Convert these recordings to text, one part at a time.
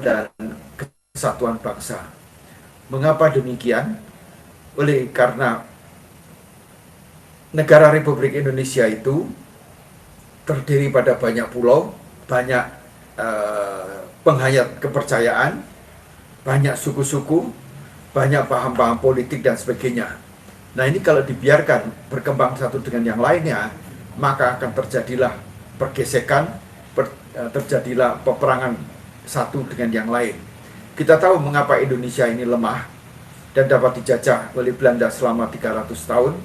dan kesatuan bangsa. Mengapa demikian? Karena negara Republik Indonesia itu terdiri pada banyak pulau, banyak penghayat kepercayaan, banyak suku-suku, banyak paham-paham politik dan sebagainya. Nah, ini kalau dibiarkan berkembang satu dengan yang lainnya, maka akan terjadilah pergesekan, terjadilah peperangan satu dengan yang lain. Kita tahu mengapa Indonesia ini lemah dan dapat dijajah oleh Belanda selama 300 tahun.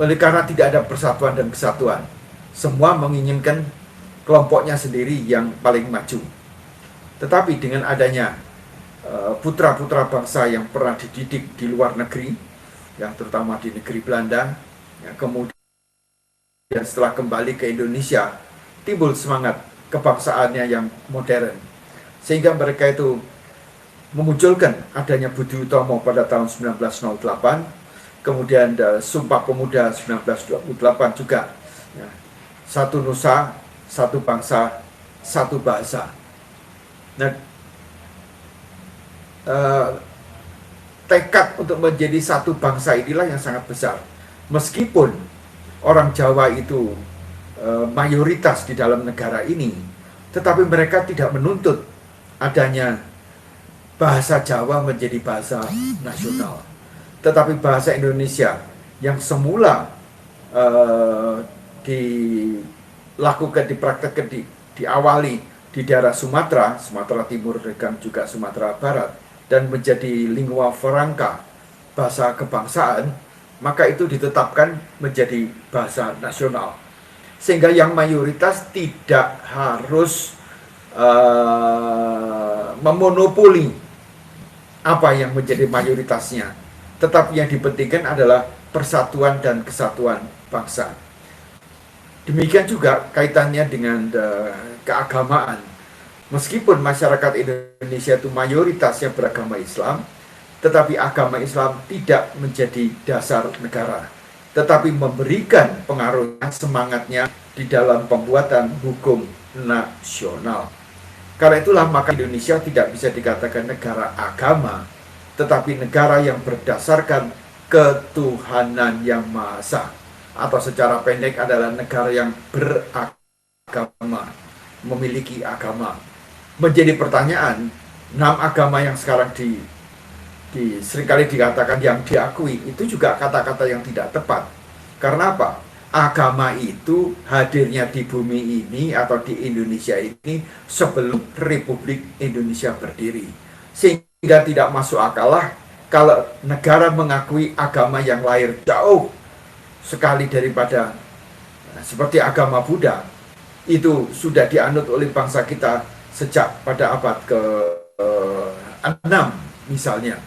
Oleh karena tidak ada persatuan dan kesatuan. Semua menginginkan kelompoknya sendiri yang paling maju. Tetapi dengan adanya putra-putra bangsa yang pernah dididik di luar negeri, yang terutama di negeri Belanda, ya, kemudian setelah kembali ke Indonesia, timbul semangat kebangsaannya yang modern. Sehingga mereka itu memunculkan adanya Budi Utomo pada tahun 1908, kemudian Sumpah Pemuda 1928 juga. Ya, satu nusa, satu bangsa, satu bahasa. Nah, tekad untuk menjadi satu bangsa inilah yang sangat besar. Meskipun orang Jawa itu mayoritas di dalam negara ini, tetapi mereka tidak menuntut adanya bahasa Jawa menjadi bahasa nasional. Tetapi bahasa Indonesia yang semula dilakukan, dipraktekkan, diawali di daerah Sumatera Timur dan juga Sumatera Barat, dan menjadi lingua franca, bahasa kebangsaan, maka itu ditetapkan menjadi bahasa nasional. Sehingga yang mayoritas tidak harus memonopoli apa yang menjadi mayoritasnya. Tetapi yang dipentingkan adalah persatuan dan kesatuan bangsa. Demikian juga kaitannya dengan keagamaan. Meskipun masyarakat Indonesia itu mayoritasnya beragama Islam, tetapi agama Islam tidak menjadi dasar negara, tetapi memberikan pengaruhnya, semangatnya di dalam pembuatan hukum nasional. Karena itulah maka Indonesia tidak bisa dikatakan negara agama, tetapi negara yang berdasarkan ketuhanan yang Maha Esa, atau secara pendek adalah negara yang beragama, memiliki agama. Menjadi pertanyaan, 6 agama yang sekarang seringkali dikatakan yang diakui, itu juga kata-kata yang tidak tepat. Karena apa? Agama itu hadirnya di bumi ini atau di Indonesia ini sebelum Republik Indonesia berdiri. Sehingga tidak masuk akal lah kalau negara mengakui agama yang lahir jauh sekali daripada seperti agama Buddha. Itu sudah dianut oleh bangsa kita sejak pada abad ke-6 misalnya,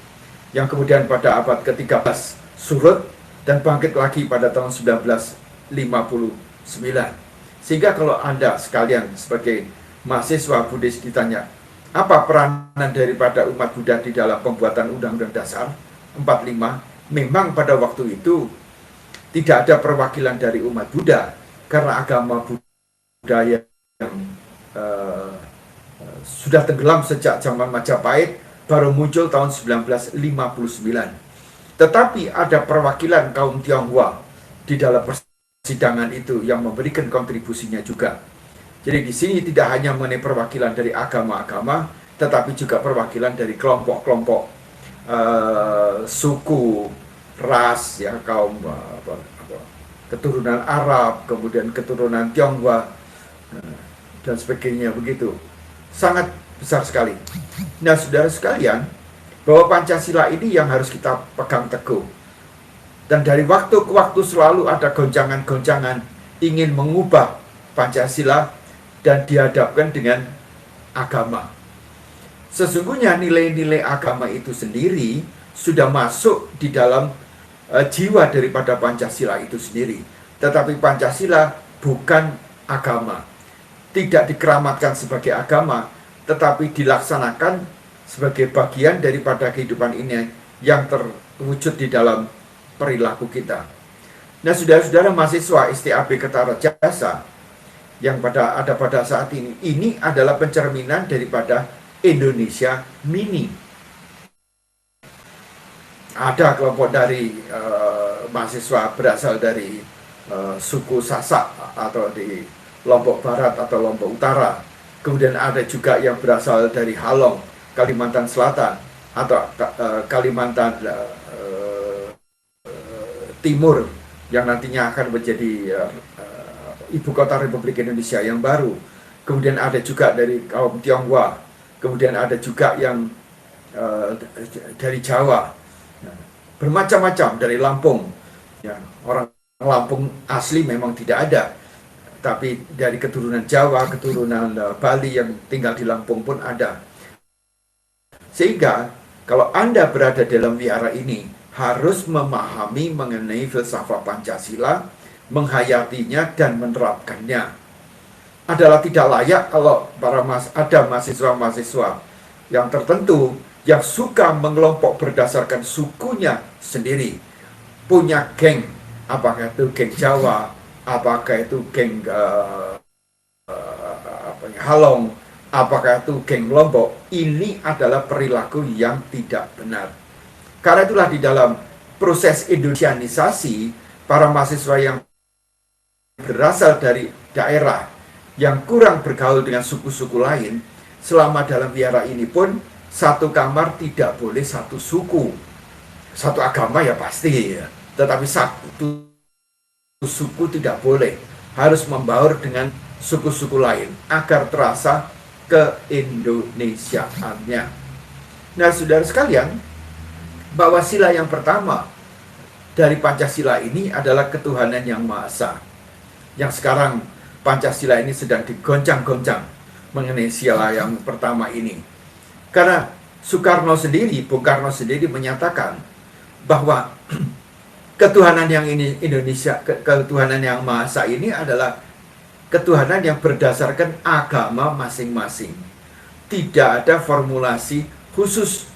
yang kemudian pada abad ke-13 surut dan bangkit lagi pada tahun 1959. Sehingga kalau Anda sekalian sebagai mahasiswa Buddhis ditanya, apa peranan daripada umat Buddha di dalam pembuatan Undang-Undang Dasar 45? Memang pada waktu itu tidak ada perwakilan dari umat Buddha, karena agama Buddha yang sudah tenggelam sejak zaman Majapahit baru muncul tahun 1959. Tetapi ada perwakilan kaum Tionghoa di dalam persidangan itu yang memberikan kontribusinya juga. Jadi di sini tidak hanya mengenai perwakilan dari agama-agama, tetapi juga perwakilan dari kelompok-kelompok suku, ras, ya, kaum keturunan Arab, kemudian keturunan Tionghoa dan sebagainya begitu. Sangat besar sekali. Nah, saudara sekalian, bahwa Pancasila ini yang harus kita pegang teguh. Dan dari waktu ke waktu selalu ada goncangan-goncangan ingin mengubah Pancasila dan dihadapkan dengan agama. Sesungguhnya nilai-nilai agama itu sendiri sudah masuk di dalam jiwa daripada Pancasila itu sendiri. Tetapi Pancasila bukan agama. Tidak dikeramatkan sebagai agama, tetapi dilaksanakan sebagai bagian daripada kehidupan ini yang terwujud di dalam perilaku kita. Nah, saudara-saudara mahasiswa STAB Ketara Jasa, yang ada pada saat ini adalah pencerminan daripada Indonesia mini. Ada kelompok dari mahasiswa berasal dari suku Sasak atau di Lombok Barat atau Lombok Utara. Kemudian ada juga yang berasal dari Halong, Kalimantan Selatan atau Kalimantan Timur yang nantinya akan menjadi ibu kota Republik Indonesia yang baru. Kemudian ada juga dari kaum Tionghoa. Kemudian ada juga yang dari Jawa. Bermacam-macam dari Lampung. Ya, orang Lampung asli memang tidak ada. Tapi dari keturunan Jawa, keturunan Bali yang tinggal di Lampung pun ada. Sehingga kalau Anda berada dalam wihara ini, harus memahami mengenai filsafat Pancasila, menghayatinya dan menerapkannya. Adalah tidak layak kalau ada mahasiswa-mahasiswa yang tertentu yang suka mengelompok berdasarkan sukunya sendiri, punya geng, apakah itu geng Jawa, apakah itu geng Halong, apakah itu geng Lombok. Ini adalah perilaku yang tidak benar. Karena itulah di dalam proses Indonesianisasi, para mahasiswa yang berasal dari daerah yang kurang bergaul dengan suku-suku lain, selama dalam wihara ini pun satu kamar tidak boleh satu suku. Satu agama ya pasti ya, tetapi satu suku tidak boleh. Harus membaur dengan suku-suku lain agar terasa keindonesiaannya. Nah, saudara sekalian, bahwa sila yang pertama dari Pancasila ini adalah ketuhanan yang Maha Esa. Yang sekarang Pancasila ini sedang digoncang-goncang mengenai sila yang pertama ini. Karena Bung Karno sendiri menyatakan bahwa ketuhanan yang ketuhanan yang Maha Esa ini adalah ketuhanan yang berdasarkan agama masing-masing. Tidak ada formulasi khusus.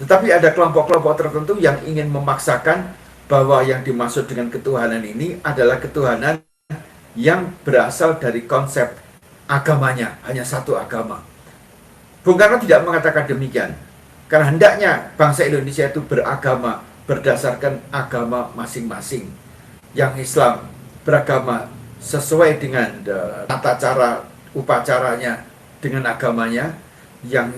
Tetapi ada kelompok-kelompok tertentu yang ingin memaksakan bahwa yang dimaksud dengan ketuhanan ini adalah ketuhanan yang berasal dari konsep agamanya, hanya satu agama. Bung Karno tidak mengatakan demikian, karena hendaknya bangsa Indonesia itu beragama berdasarkan agama masing-masing. Yang Islam beragama sesuai dengan tata cara upacaranya dengan agamanya, yang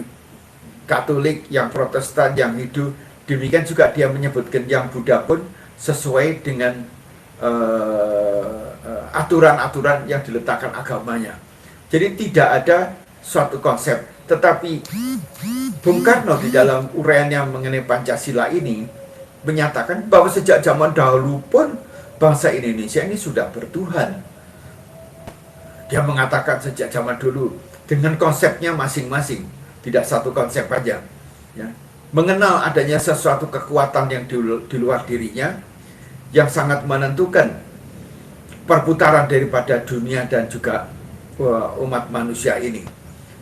Katolik, yang Protestan, yang Hindu, demikian juga dia menyebutkan yang Buddha pun sesuai dengan aturan-aturan yang diletakkan agamanya. Jadi tidak ada suatu konsep. Tetapi Bung Karno di dalam uraiannya mengenai Pancasila ini menyatakan bahwa sejak zaman dahulu pun bangsa Indonesia ini sudah bertuhan. Dia mengatakan sejak zaman dulu dengan konsepnya masing-masing, tidak satu konsep aja. Ya. Mengenal adanya sesuatu kekuatan yang di luar dirinya yang sangat menentukan perputaran daripada dunia dan juga umat manusia ini.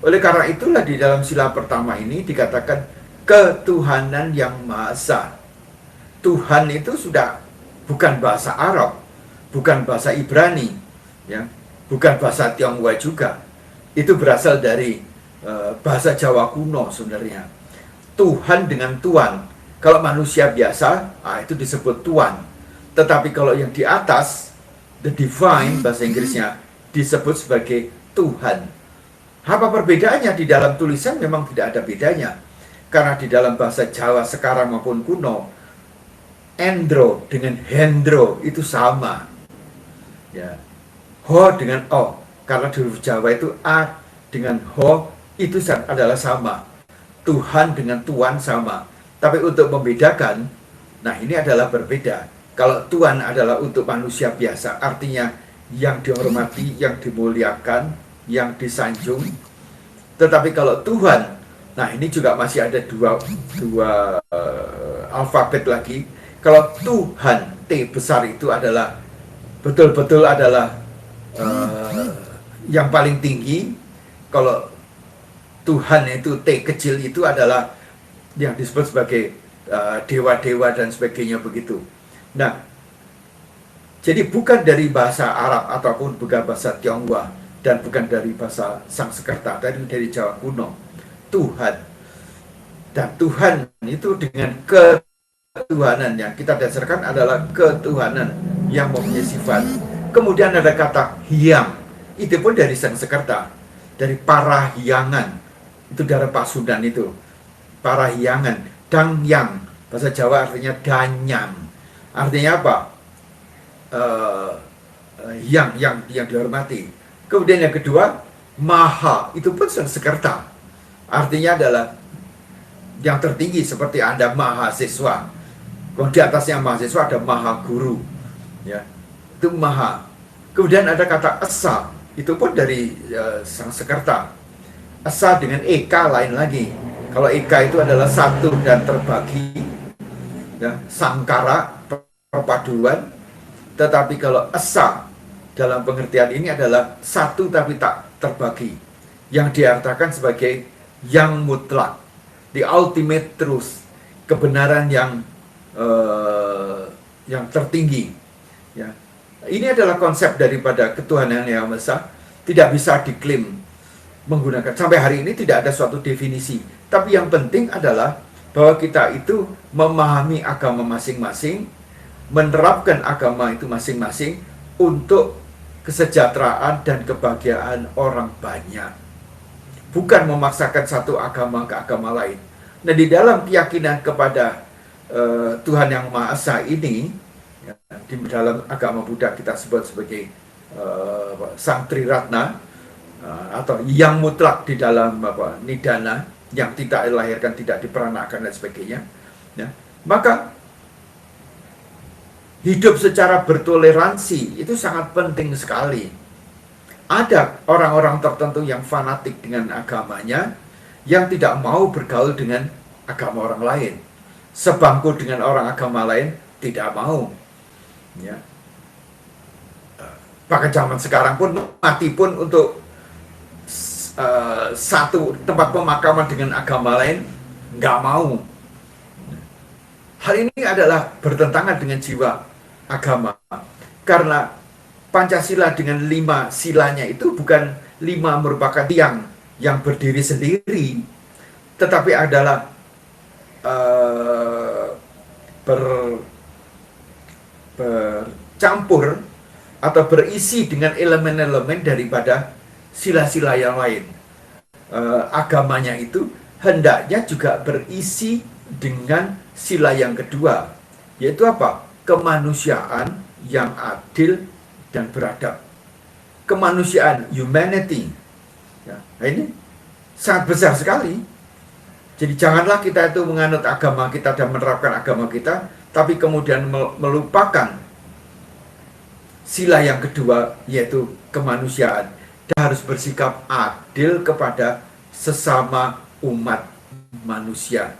Oleh karena itulah di dalam sila pertama ini dikatakan ketuhanan yang Maha Esa. Tuhan itu sudah bukan bahasa Arab, bukan bahasa Ibrani, ya, bukan bahasa Tionghoa juga. Itu berasal dari bahasa Jawa kuno sebenarnya. Tuhan dengan Tuan. Kalau manusia biasa, itu disebut Tuan. Tetapi kalau yang di atas, the divine bahasa Inggrisnya, disebut sebagai Tuhan. Apa perbedaannya? Di dalam tulisan memang tidak ada bedanya. Karena di dalam bahasa Jawa sekarang maupun kuno, endro dengan hendro itu sama. Ya. Ho dengan o. Karena di huruf Jawa itu a dengan ho itu adalah sama. Tuhan dengan Tuan sama. Tapi untuk membedakan, nah ini adalah berbeda. Kalau Tuan adalah untuk manusia biasa, artinya yang dihormati, yang dimuliakan, yang disanjung. Tetapi kalau Tuhan, nah ini juga masih ada dua alfabet lagi. Kalau Tuhan T besar itu adalah betul-betul adalah yang paling tinggi. Kalau Tuhan itu T kecil itu adalah yang disebut sebagai dewa-dewa dan sebagainya begitu. Nah, Jadi bukan dari bahasa Arab ataupun bukan bahasa Tionghoa dan bukan dari bahasa Sanskerta, dari Jawa kuno. Tuhan. Dan Tuhan itu dengan ketuhanan yang kita dasarkan adalah ketuhanan yang mempunyai sifat. Kemudian ada kata hyang. Itu pun dari Sanskerta, dari parahyangan. Itu dari Pasundan itu. Parahyangan, dangyang. Bahasa Jawa artinya danyang. Artinya apa? Yang dihormati. Kemudian yang kedua, maha, itu pun Sanskerta. Artinya adalah yang tertinggi, seperti Anda mahasiswa. Kalau di atasnya mahasiswa ada maha guru. Ya, itu maha. Kemudian ada kata esa, itu pun dari Sanskerta. Esa dengan eka lain lagi. Kalau eka itu adalah satu dan terbagi, ya, sangkara, perpaduan. Tetapi kalau esa dalam pengertian ini adalah satu tapi tak terbagi, yang diartikan sebagai yang mutlak, the ultimate truth, kebenaran yang tertinggi. Ya. Ini adalah konsep daripada ketuhanan yang Maha Esa, tidak bisa diklaim menggunakan. Sampai hari ini tidak ada suatu definisi. Tapi yang penting adalah bahwa kita itu memahami agama masing-masing, menerapkan agama itu masing-masing untuk kesejahteraan dan kebahagiaan orang banyak. Bukan memaksakan satu agama ke agama lain. Nah, di dalam keyakinan kepada Tuhan yang Maha Esa ini, ya, di dalam agama Buddha kita sebut sebagai Sang Triratna, atau yang mutlak di dalam nidana, yang tidak dilahirkan, tidak diperanakan dan sebagainya. Ya. Maka hidup secara bertoleransi itu sangat penting sekali. Ada orang-orang tertentu yang fanatik dengan agamanya, yang tidak mau bergaul dengan agama orang lain, sebangku dengan orang agama lain tidak mau. Ya. Bahkan zaman sekarang pun mati pun untuk satu tempat pemakaman dengan agama lain nggak mau. Hal ini adalah bertentangan dengan jiwa agama, karena Pancasila dengan 5 silanya itu bukan 5 merupakan tiang yang berdiri sendiri, tetapi adalah bercampur atau berisi dengan elemen-elemen daripada sila-sila yang lain. Agamanya itu hendaknya juga berisi dengan sila yang kedua, yaitu apa? Kemanusiaan yang adil dan beradab. Kemanusiaan, humanity. Ya, nah ini sangat besar sekali. Jadi janganlah kita itu menganut agama kita dan menerapkan agama kita, tapi kemudian melupakan sila yang kedua, yaitu kemanusiaan. Kita harus bersikap adil kepada sesama umat manusia.